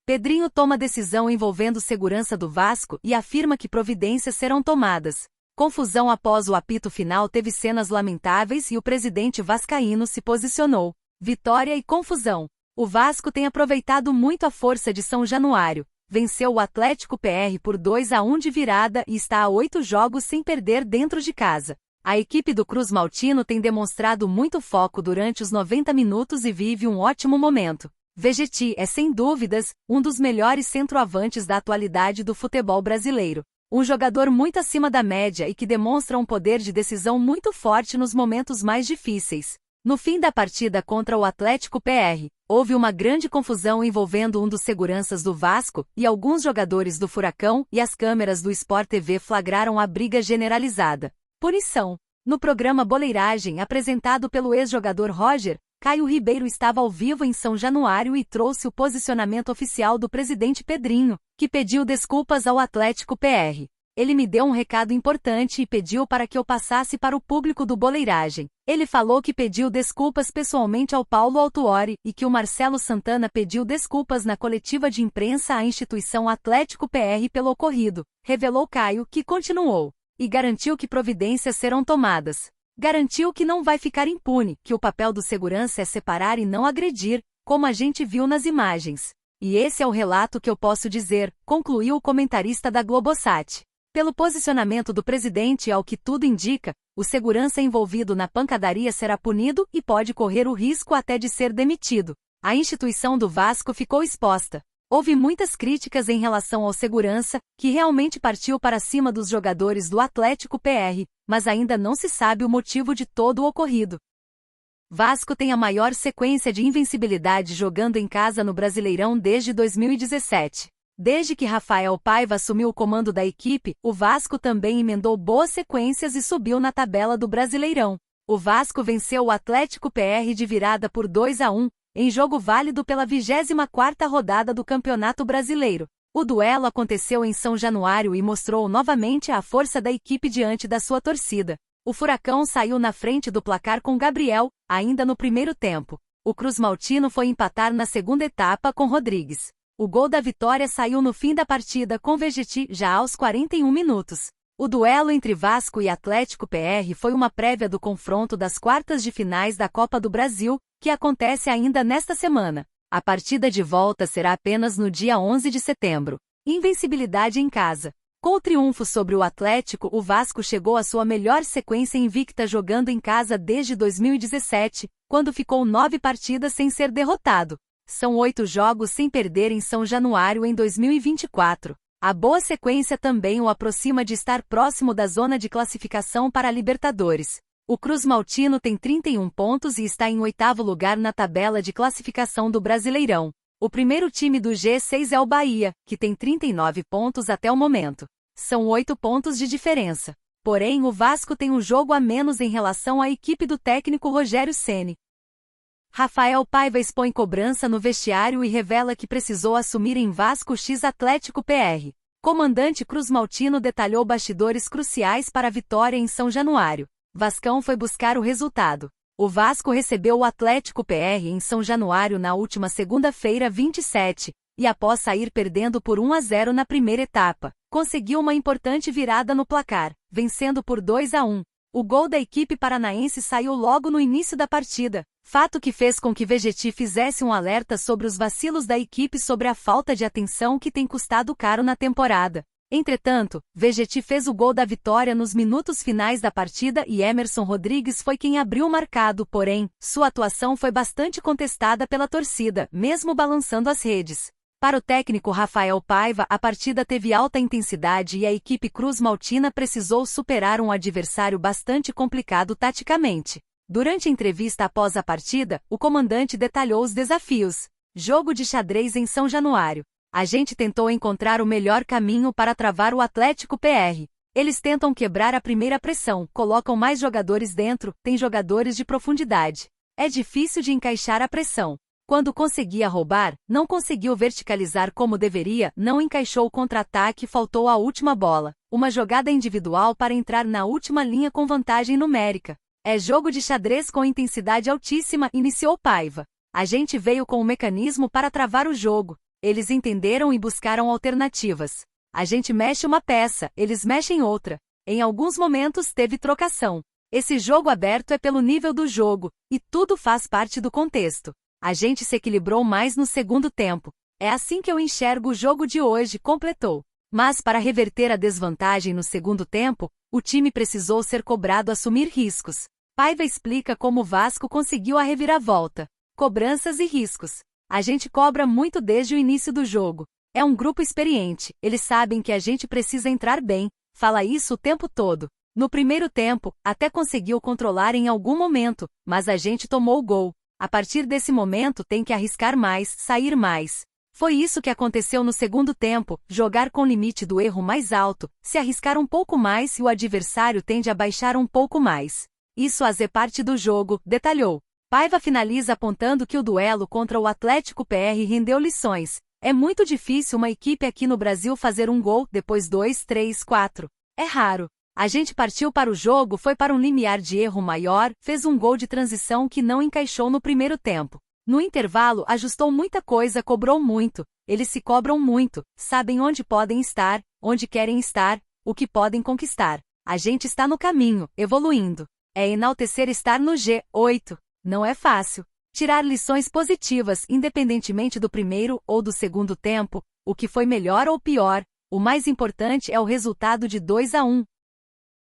Pedrinho toma decisão envolvendo segurança do Vasco e afirma que providências serão tomadas. Confusão após o apito final teve cenas lamentáveis e o presidente vascaíno se posicionou. Vitória e confusão. O Vasco tem aproveitado muito a força de São Januário. Venceu o Atlético PR por 2-1 de virada e está a 8 jogos sem perder dentro de casa. A equipe do Cruz Maltino tem demonstrado muito foco durante os 90 minutos e vive um ótimo momento. Vegetti é, sem dúvidas, um dos melhores centroavantes da atualidade do futebol brasileiro. Um jogador muito acima da média e que demonstra um poder de decisão muito forte nos momentos mais difíceis. No fim da partida contra o Atlético PR, houve uma grande confusão envolvendo um dos seguranças do Vasco e alguns jogadores do Furacão e as câmeras do Sport TV flagraram a briga generalizada. Punição. No programa Boleiragem apresentado pelo ex-jogador Roger, Caio Ribeiro estava ao vivo em São Januário e trouxe o posicionamento oficial do presidente Pedrinho, que pediu desculpas ao Atlético PR. Ele me deu um recado importante e pediu para que eu passasse para o público do Boleiragem. Ele falou que pediu desculpas pessoalmente ao Paulo Autuori e que o Marcelo Santana pediu desculpas na coletiva de imprensa à instituição Atlético PR pelo ocorrido, revelou Caio, que continuou. E garantiu que providências serão tomadas. Garantiu que não vai ficar impune, que o papel do segurança é separar e não agredir, como a gente viu nas imagens. E esse é o relato que eu posso dizer, concluiu o comentarista da Globosat. Pelo posicionamento do presidente e ao que tudo indica, o segurança envolvido na pancadaria será punido e pode correr o risco até de ser demitido. A instituição do Vasco ficou exposta. Houve muitas críticas em relação ao segurança, que realmente partiu para cima dos jogadores do Atlético PR, mas ainda não se sabe o motivo de todo o ocorrido. Vasco tem a maior sequência de invencibilidade jogando em casa no Brasileirão desde 2017. Desde que Rafael Paiva assumiu o comando da equipe, o Vasco também emendou boas sequências e subiu na tabela do Brasileirão. O Vasco venceu o Atlético PR de virada por 2-1, em jogo válido pela 24ª rodada do Campeonato Brasileiro. O duelo aconteceu em São Januário e mostrou novamente a força da equipe diante da sua torcida. O Furacão saiu na frente do placar com Gabriel, ainda no primeiro tempo. O Cruz Maltino foi empatar na segunda etapa com Rodrigues. O gol da vitória saiu no fim da partida com Vegetti já aos 41 minutos. O duelo entre Vasco e Atlético PR foi uma prévia do confronto das quartas de finais da Copa do Brasil, que acontece ainda nesta semana. A partida de volta será apenas no dia 11 de setembro. Invencibilidade em casa. Com o triunfo sobre o Atlético, o Vasco chegou à sua melhor sequência invicta jogando em casa desde 2017, quando ficou 9 partidas sem ser derrotado. São 8 jogos sem perder em São Januário em 2024. A boa sequência também o aproxima de estar próximo da zona de classificação para a Libertadores. O Cruz Maltino tem 31 pontos e está em 8º lugar na tabela de classificação do Brasileirão. O primeiro time do G6 é o Bahia, que tem 39 pontos até o momento. São 8 pontos de diferença. Porém, o Vasco tem um jogo a menos em relação à equipe do técnico Rogério Ceni. Rafael Paiva expõe cobrança no vestiário e revela que precisou assumir em Vasco x Atlético PR. Comandante Cruz Maltino detalhou bastidores cruciais para a vitória em São Januário. Vascão foi buscar o resultado. O Vasco recebeu o Atlético PR em São Januário na última segunda-feira 27, e após sair perdendo por 1-0 na primeira etapa, conseguiu uma importante virada no placar, vencendo por 2-1. O gol da equipe paranaense saiu logo no início da partida, fato que fez com que Vegetti fizesse um alerta sobre os vacilos da equipe sobre a falta de atenção que tem custado caro na temporada. Entretanto, Vegetti fez o gol da vitória nos minutos finais da partida e Emerson Rodrigues foi quem abriu o marcado, porém, sua atuação foi bastante contestada pela torcida, mesmo balançando as redes. Para o técnico Rafael Paiva, a partida teve alta intensidade e a equipe Cruz Maltina precisou superar um adversário bastante complicado taticamente. Durante a entrevista após a partida, o comandante detalhou os desafios. Jogo de xadrez em São Januário. A gente tentou encontrar o melhor caminho para travar o Atlético PR. Eles tentam quebrar a primeira pressão, colocam mais jogadores dentro, tem jogadores de profundidade. É difícil de encaixar a pressão. Quando conseguia roubar, não conseguiu verticalizar como deveria, não encaixou o contra-ataque, faltou a última bola. Uma jogada individual para entrar na última linha com vantagem numérica. É jogo de xadrez com intensidade altíssima, iniciou Paiva. A gente veio com um mecanismo para travar o jogo. Eles entenderam e buscaram alternativas. A gente mexe uma peça, eles mexem outra. Em alguns momentos teve trocação. Esse jogo aberto é pelo nível do jogo, e tudo faz parte do contexto. A gente se equilibrou mais no segundo tempo. É assim que eu enxergo o jogo de hoje, completou. Mas para reverter a desvantagem no segundo tempo, o time precisou ser cobrado assumir riscos. Paiva explica como o Vasco conseguiu a reviravolta. Cobranças e riscos. A gente cobra muito desde o início do jogo. É um grupo experiente, eles sabem que a gente precisa entrar bem, fala isso o tempo todo. No primeiro tempo, até conseguiu controlar em algum momento, mas a gente tomou o gol. A partir desse momento tem que arriscar mais, sair mais. Foi isso que aconteceu no segundo tempo, jogar com o limite do erro mais alto, se arriscar um pouco mais e o adversário tende a baixar um pouco mais. Isso é parte do jogo, detalhou. Paiva finaliza apontando que o duelo contra o Atlético PR rendeu lições. É muito difícil uma equipe aqui no Brasil fazer um gol, depois 2, 3, 4. É raro. A gente partiu para o jogo, foi para um limiar de erro maior, fez um gol de transição que não encaixou no primeiro tempo. No intervalo, ajustou muita coisa, cobrou muito. Eles se cobram muito, sabem onde podem estar, onde querem estar, o que podem conquistar. A gente está no caminho, evoluindo. É enaltecer estar no G8. Não é fácil. Tirar lições positivas, independentemente do primeiro ou do segundo tempo, o que foi melhor ou pior, o mais importante é o resultado de 2-1.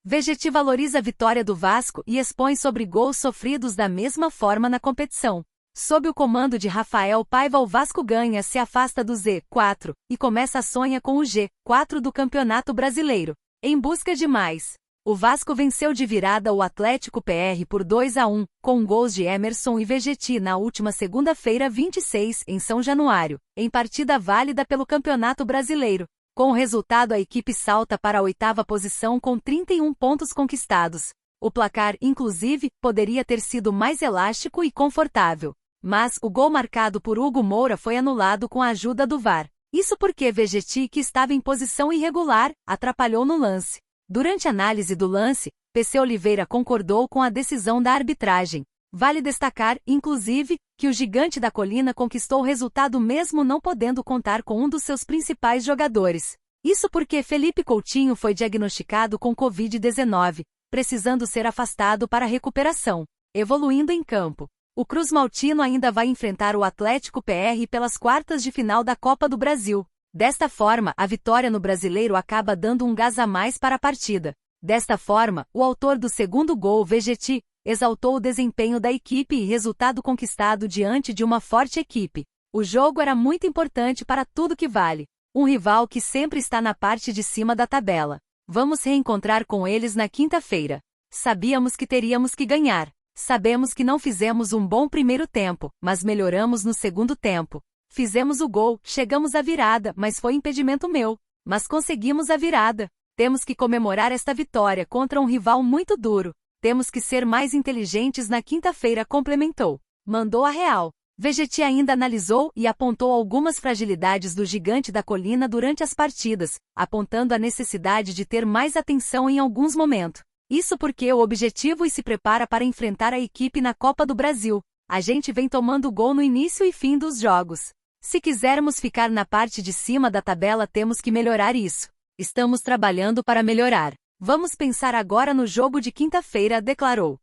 VGT valoriza a vitória do Vasco e expõe sobre gols sofridos da mesma forma na competição. Sob o comando de Rafael Paiva, o Vasco ganha, se afasta do Z4 e começa a sonha com o G4 do Campeonato Brasileiro. Em busca de mais. O Vasco venceu de virada o Atlético PR por 2-1, com gols de Emerson e VGT na última segunda-feira 26, em São Januário, em partida válida pelo Campeonato Brasileiro. Com o resultado, a equipe salta para a 8ª posição com 31 pontos conquistados. O placar, inclusive, poderia ter sido mais elástico e confortável. Mas o gol marcado por Hugo Moura foi anulado com a ajuda do VAR. Isso porque VGT, que estava em posição irregular, atrapalhou no lance. Durante a análise do lance, PC Oliveira concordou com a decisão da arbitragem. Vale destacar, inclusive, que o Gigante da Colina conquistou o resultado mesmo não podendo contar com um dos seus principais jogadores. Isso porque Felipe Coutinho foi diagnosticado com Covid-19, precisando ser afastado para recuperação. Evoluindo em campo. O Cruz Maltino ainda vai enfrentar o Atlético PR pelas quartas de final da Copa do Brasil. Desta forma, a vitória no Brasileiro acaba dando um gás a mais para a partida. Desta forma, o autor do segundo gol, VGT, exaltou o desempenho da equipe e resultado conquistado diante de uma forte equipe. O jogo era muito importante para tudo que vale. Um rival que sempre está na parte de cima da tabela. Vamos reencontrar com eles na quinta-feira. Sabíamos que teríamos que ganhar. Sabemos que não fizemos um bom primeiro tempo, mas melhoramos no segundo tempo. Fizemos o gol, chegamos à virada, mas foi impedimento meu. Mas conseguimos a virada. Temos que comemorar esta vitória contra um rival muito duro. Temos que ser mais inteligentes na quinta-feira, complementou. Mandou a real. VGT ainda analisou e apontou algumas fragilidades do Gigante da Colina durante as partidas, apontando a necessidade de ter mais atenção em alguns momentos. Isso porque o objetivo se prepara para enfrentar a equipe na Copa do Brasil. A gente vem tomando gol no início e fim dos jogos. Se quisermos ficar na parte de cima da tabela, temos que melhorar isso. Estamos trabalhando para melhorar. Vamos pensar agora no jogo de quinta-feira, declarou.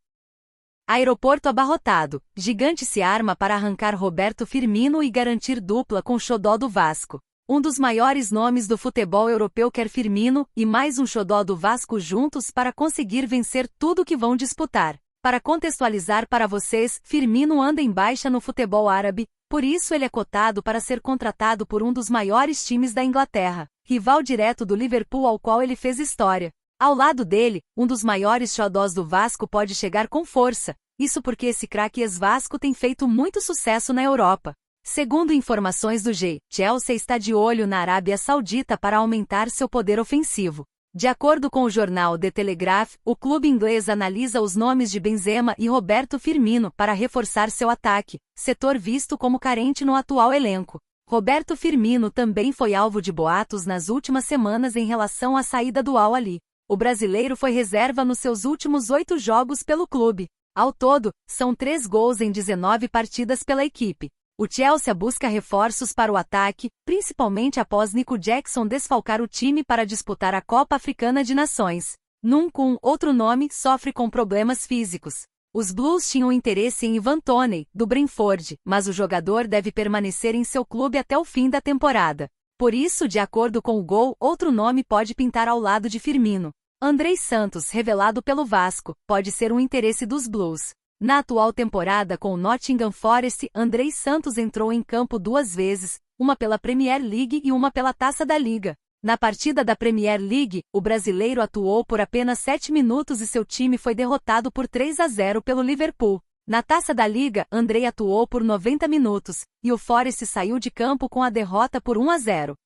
Aeroporto abarrotado. Gigante se arma para arrancar Roberto Firmino e garantir dupla com xodó do Vasco. Um dos maiores nomes do futebol europeu quer Firmino e mais um xodó do Vasco juntos para conseguir vencer tudo que vão disputar. Para contextualizar para vocês, Firmino anda em baixa no futebol árabe, por isso ele é cotado para ser contratado por um dos maiores times da Inglaterra, rival direto do Liverpool ao qual ele fez história. Ao lado dele, um dos maiores xodós do Vasco pode chegar com força, isso porque esse craque ex-Vasco tem feito muito sucesso na Europa. Segundo informações do Chelsea está de olho na Arábia Saudita para aumentar seu poder ofensivo. De acordo com o jornal The Telegraph, o clube inglês analisa os nomes de Benzema e Roberto Firmino para reforçar seu ataque, setor visto como carente no atual elenco. Roberto Firmino também foi alvo de boatos nas últimas semanas em relação à saída do Al-Ahly. O brasileiro foi reserva nos seus últimos 8 jogos pelo clube. Ao todo, são 3 gols em 19 partidas pela equipe. O Chelsea busca reforços para o ataque, principalmente após Nico Jackson desfalcar o time para disputar a Copa Africana de Nações. Nkunku, outro nome, sofre com problemas físicos. Os Blues tinham interesse em Ivan Toney, do Brentford, mas o jogador deve permanecer em seu clube até o fim da temporada. Por isso, de acordo com o Gol, outro nome pode pintar ao lado de Firmino. Andrei Santos, revelado pelo Vasco, pode ser um interesse dos Blues. Na atual temporada com o Nottingham Forest, Andrei Santos entrou em campo 2 vezes, uma pela Premier League e uma pela Taça da Liga. Na partida da Premier League, o brasileiro atuou por apenas 7 minutos e seu time foi derrotado por 3-0 pelo Liverpool. Na Taça da Liga, Andrei atuou por 90 minutos, e o Forest saiu de campo com a derrota por 1-0.